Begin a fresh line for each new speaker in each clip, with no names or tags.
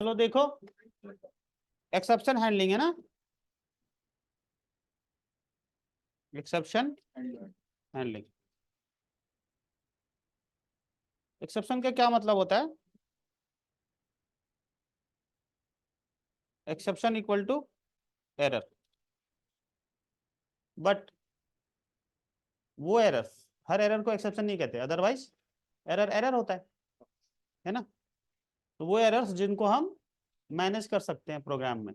चलो देखो, exception handling है ना, एक्सेप्शन हैंडलिंग। एक्सेप्शन का क्या मतलब होता है? Exception equal to error, but वो एरर, हर एरर को एक्सेप्शन नहीं कहते, अदरवाइज एरर एरर होता है ना। तो वो एरर्स जिनको हम मैनेज कर सकते हैं प्रोग्राम में,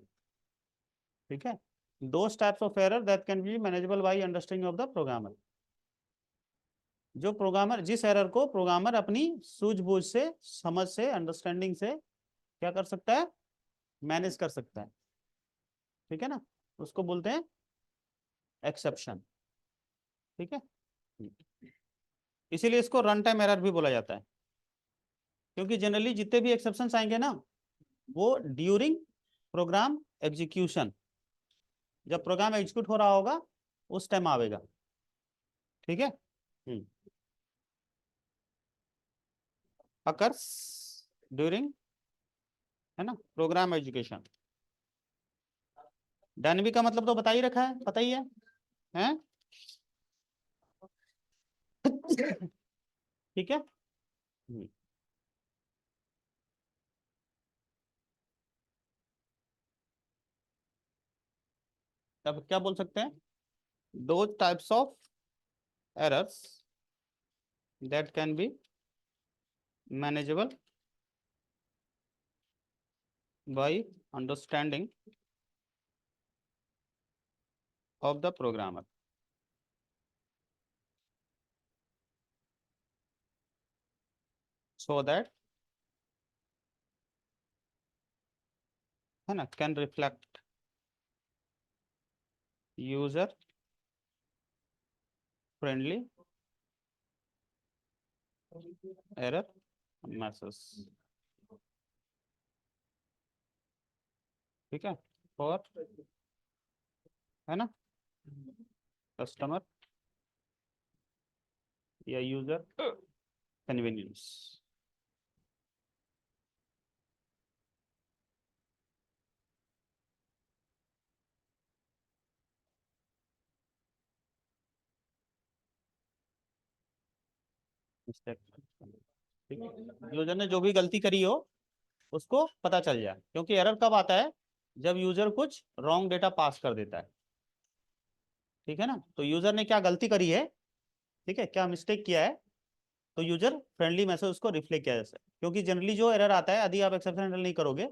ठीक है। Those types of error that can be manageable by understanding of the programmer. जो प्रोग्रामर, जिस एरर को प्रोग्रामर अपनी सूझबूझ से, समझ से, अंडरस्टैंडिंग से क्या कर सकता है, मैनेज कर सकता है, ठीक है ना, उसको बोलते हैं एक्सेप्शन, ठीक है। इसीलिए इसको रन टाइम एरर भी बोला जाता है, क्योंकि जनरली जितने भी एक्सेप्शंस आएंगे ना, वो ड्यूरिंग प्रोग्राम एग्जीक्यूशन, जब प्रोग्राम एग्जीक्यूट हो रहा होगा उस टाइम आवेगा, ठीक है। अकर्स ड्यूरिंग, है ना, प्रोग्राम एजुकेशन। डायनेमिक का मतलब तो बता ही रखा है, पता ही है, हैं? ठीक है। अब क्या बोल सकते हैं, दो types of errors that can be manageable by understanding of the programmer, so that, है ना, can reflect user friendly error message, ठीक है, और, है ना, कस्टमर या यूजर कन्वीनियंस। ठीक है, यूजर ने जो भी गलती करी हो उसको पता चल जाए, क्योंकि एरर कब आता है, जब यूजर कुछ रॉन्ग डेटा पास कर देता है, ठीक है ना। तो यूजर ने क्या गलती करी है, ठीक है, क्या मिस्टेक किया है, तो यूजर फ्रेंडली मैसेज उसको रिफ्लेक्ट किया जाता है। क्योंकि जनरली जो एरर आता है, यदि आप एक्सेप्शन हैंडल नहीं करोगे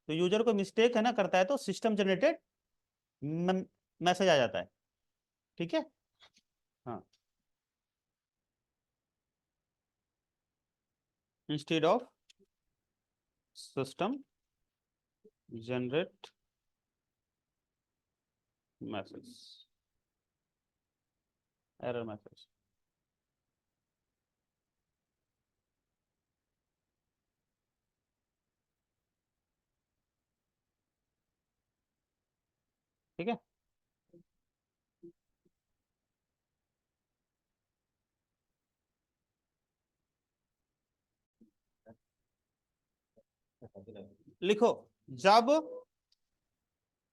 तो यूजर को मिस्टेक, है ना, करता है तो सिस्टम जनरेटेड मैसेज आ जाता है, ठीक है। हाँ, instead of system generate message, error message, ठीक है। लिखो, जब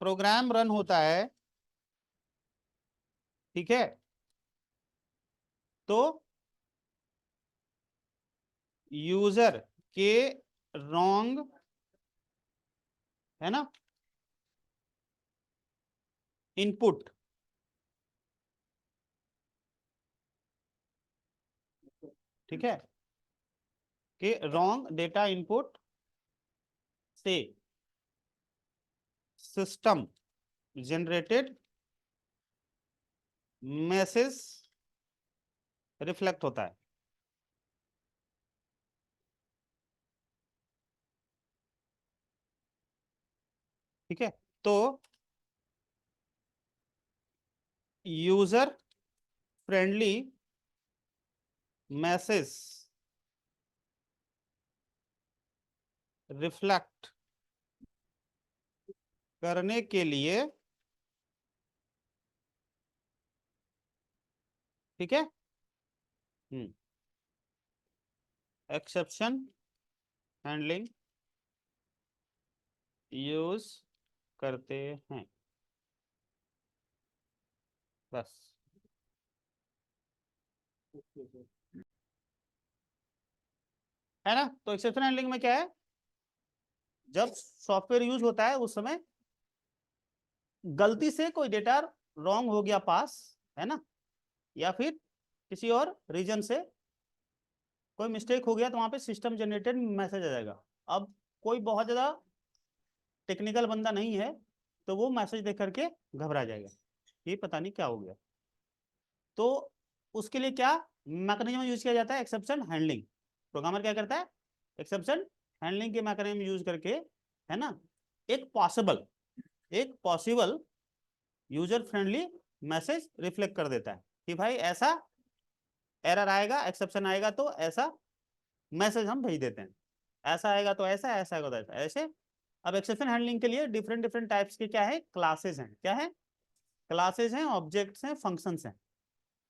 प्रोग्राम रन होता है, ठीक है, तो यूजर के रॉन्ग, है ना, इनपुट, ठीक है, के रॉन्ग डेटा इनपुट से सिस्टम जनरेटेड मैसेज रिफ्लेक्ट होता है, ठीक है। तो यूजर फ्रेंडली मैसेज रिफ्लेक्ट करने के लिए, ठीक है, एक्सेप्शन हैंडलिंग यूज करते हैं, बस। है ना? तो एक्सेप्शन हैंडलिंग में क्या है, जब सॉफ्टवेयर यूज होता है उस समय गलती से कोई डेटा रॉन्ग हो गया पास, है ना, या फिर किसी और रीजन से कोई मिस्टेक हो गया, तो वहां पे सिस्टम जनरेटेड मैसेज आ जाएगा। अब कोई बहुत ज्यादा टेक्निकल बंदा नहीं है तो वो मैसेज देख करके घबरा जाएगा, ये पता नहीं क्या हो गया। तो उसके लिए क्या मैकेनिज्म यूज किया जाता है, एक्सेप्शन हैंडलिंग। प्रोग्रामर क्या करता है, एक्सेप्शन हैंडलिंग के मैकेनिज्म यूज करके, है ना, एक possible user friendly message reflect कर देता है कि भाई ऐसा एरर आएगा, एक्सेप्शन आएगा तो ऐसा मैसेज हम भेज देते हैं, ऐसा आएगा तो ऐसा, ऐसा आएगा तो ऐसा, ऐसे। अब एक्सेप्शन हैंडलिंग के लिए डिफरेंट डिफरेंट टाइप्स के क्या है, क्लासेस हैं। क्या है, क्लासेस हैं, ऑब्जेक्ट्स हैं, फंक्शंस हैं,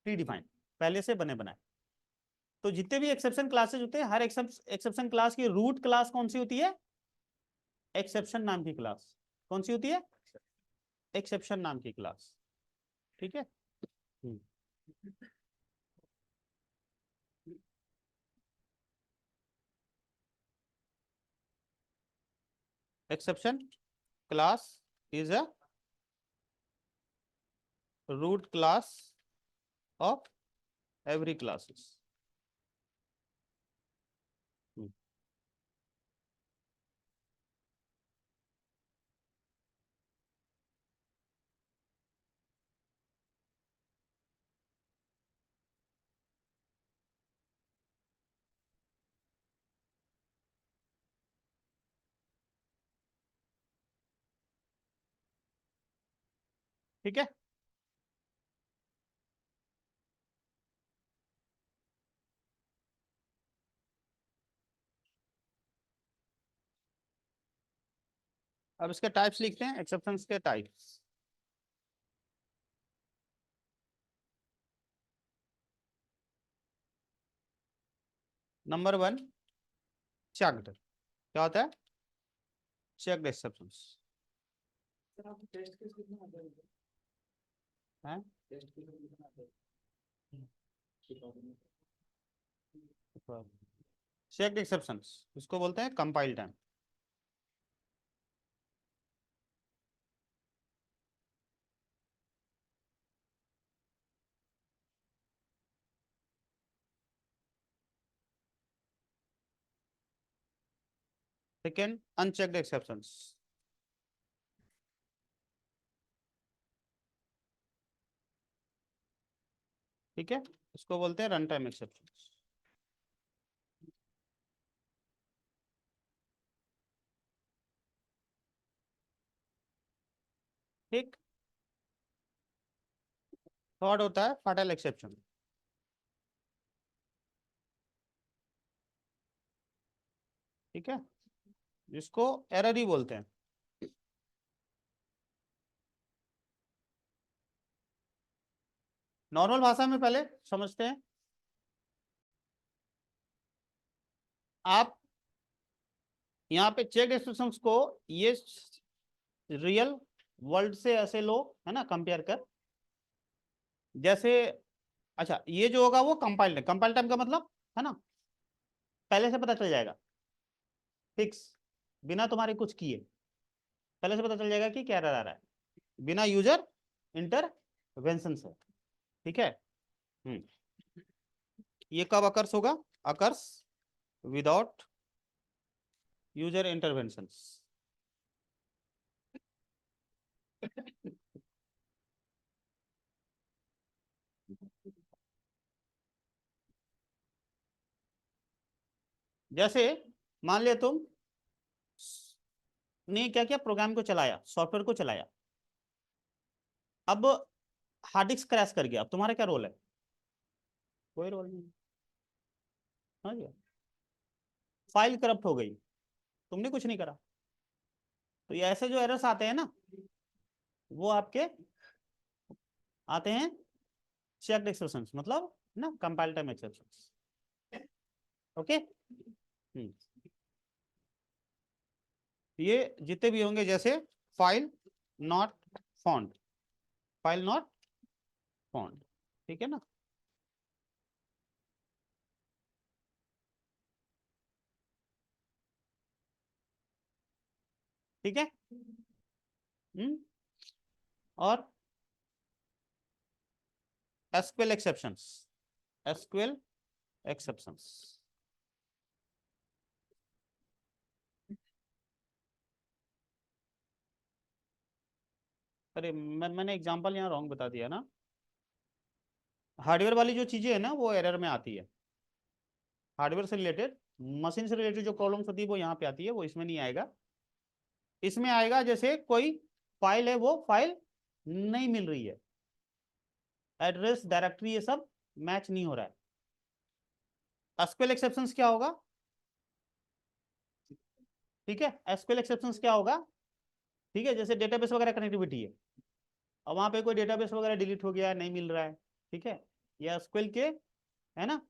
प्री डिफाइंड, पहले से बने बनाए। तो जितने भी एक्सेप्शन क्लासेस होते हैं, हर एक्सेप्शन क्लास की रूट क्लास कौन सी होती है, एक्सेप्शन नाम की क्लास। कौन सी होती है, एक्सेप्शन नाम की क्लास। ठीक है। Exception class is a root class of every classes. ठीक है। अब इसके टाइप्स लिखते हैं, एक्सेप्शंस के टाइप्स। Number one, checked. क्या होता है, चेक्ड एक्सेप्शंस है। चेक्ड एक्सेप्शंस इसको बोलते हैं compile time. Second, unchecked exceptions. ठीक है, इसको बोलते हैं रन टाइम एक्सेप्शंस। ठीक। थर्ड होता है फाटल एक्सेप्शन। ठीक है, जिसको एरर ही बोलते हैं। नॉर्मल भाषा में पहले समझते हैं। आप यहाँ पे चेक एक्सप्रेशंस को ये रियल वर्ल्ड से ऐसे लो, है ना, कंपेयर कर। जैसे, अच्छा, ये जो होगा वो कंपाइल टाइम। कंपाइल टाइम का मतलब, है ना, पहले से पता चल जाएगा, फिक्स, बिना तुम्हारे कुछ किए पहले से पता चल जाएगा कि क्या एरर आ रहा है, बिना यूजर इंटरवेंशन से। ठीक है। हम्म ये कब अकर्स होगा, अकर्स विदाउट यूजर इंटरवेंशन। जैसे मान लिया तुम ने क्या किया, प्रोग्राम को चलाया, सॉफ्टवेयर को चलाया, अब हार्ड डिस्क क्रैश कर गया, अब तुम्हारा क्या रोल है, कोई रोल नहीं। समझ गया, फाइल करप्ट हो गई, तुमने कुछ नहीं करा। तो ये ऐसे जो एरर्स आते हैं ना, वो आपके आते हैं चेक्ड एक्सेप्शंस, मतलब ना कंपाइल टाइम एक्सेप्शंस। ओके। ये जितने भी होंगे, जैसे file not found, file not found, ठीक है ना। ठीक है। और एसक्यूएल एक्सेप्शंस, एसक्यूएल एक्सेप्शंस, अरे मैंने एग्जांपल यहाँ रॉन्ग बता दिया ना। हार्डवेयर वाली जो चीजें है ना वो एरर में आती है, हार्डवेयर से रिलेटेड, मशीन से रिलेटेड जो प्रॉब्लम्स होती है वो यहाँ पे आती है, वो इसमें नहीं आएगा। इसमें आएगा जैसे कोई फाइल है, वो फाइल नहीं मिल रही है, एड्रेस डायरेक्टरी ये सब मैच नहीं हो रहा है। एसक्यूएल एक्सेप्शंस क्या होगा, ठीक है, एसक्यूएल एक्सेप्शंस क्या होगा, ठीक है, जैसे डेटाबेस वगैरह कनेक्टिविटी है, अब वहां पे कोई डेटाबेस वगैरह डिलीट हो गया है, नहीं मिल रहा है, ठीक है, या एसक्यूएल के, है ना,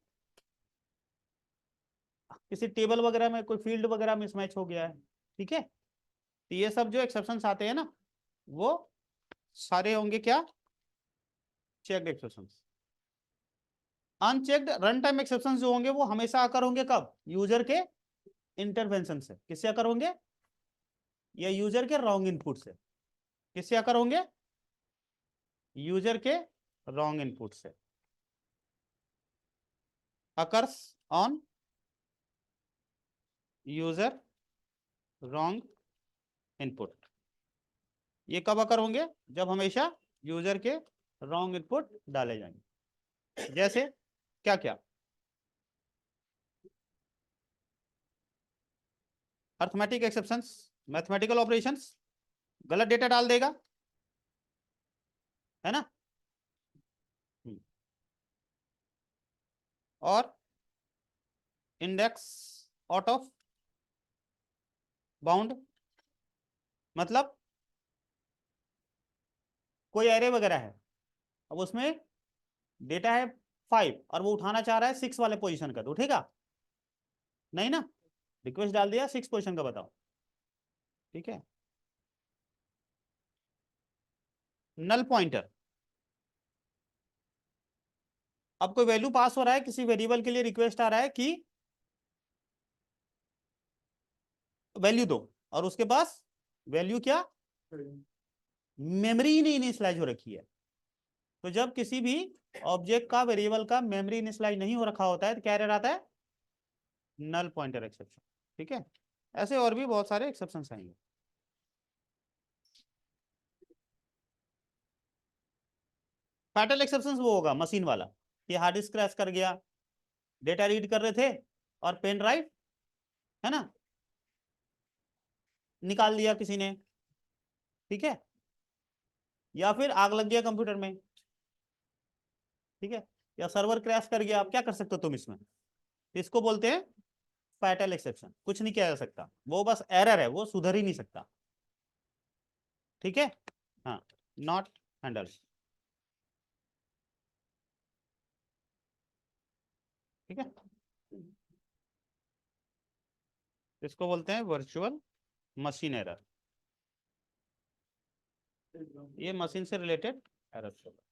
किसी टेबल वगैरह में कोई फील्ड वगैरह मिसमैच हो गया है, ठीक है, तो ये सब जो एक्सेप्शंस आते हैं ना, वो सारे होंगे क्या, checked exceptions. Unchecked run time exceptions जो होंगे वो हमेशा आकर होंगे कब, यूजर के इंटरवेंशन से, किससे आकर होंगे, या यूजर के रॉन्ग इनपुट से, किससे आकर होंगे, यूजर के रॉन्ग इनपुट से, occurs on user wrong input. ये कब अकर होंगे, जब हमेशा यूजर के रॉन्ग इनपुट डाले जाएंगे, जैसे क्या क्या, अर्थमेटिक एक्सेप्शंस, मैथमेटिकल ऑपरेशंस, गलत डेटा डाल देगा, है ना, और इंडेक्स आउट ऑफ बाउंड, मतलब कोई एरे वगैरह है, अब उसमें डेटा है 5 और वो उठाना चाह रहा है 6 वाले पोजीशन का, तो उठेगा नहीं ना, रिक्वेस्ट डाल दिया 6 पोजीशन का बताओ, ठीक है। नल पॉइंटर, अब कोई वैल्यू पास हो रहा है, किसी वेरिएबल के लिए रिक्वेस्ट आ रहा है कि वैल्यू दो, और उसके पास वैल्यू क्या, मेमोरी ही नहीं इनिशियलाइज हो रखी है। तो जब किसी भी ऑब्जेक्ट का, वेरिएबल का मेमोरी इनिशियलाइज नहीं हो रखा होता है, तो क्या एरर आता है, नल पॉइंटर एक्सेप्शन, ठीक है। ऐसे और भी बहुत सारे एक्सेप्शन आएंगे। फैटल एक्सेप्शन वो होगा मशीन वाला, कि हार्ड डिस्क क्रैश कर गया, डेटा रीड कर रहे थे और पेन ड्राइव, है ना, निकाल दिया किसी ने, ठीक है, या फिर आग लग गया कंप्यूटर में, ठीक है, या सर्वर क्रैश कर गया, आप क्या कर सकते हो तुम इसमें, इसको बोलते हैं फैटल एक्सेप्शन, कुछ नहीं किया जा सकता, वो बस एरर है, वो सुधर ही नहीं सकता, ठीक है, हाँ, नॉट हैंडल, ठीक है, इसको बोलते हैं वर्चुअल मशीन एरर, ये मशीन से रिलेटेड एरर होगा।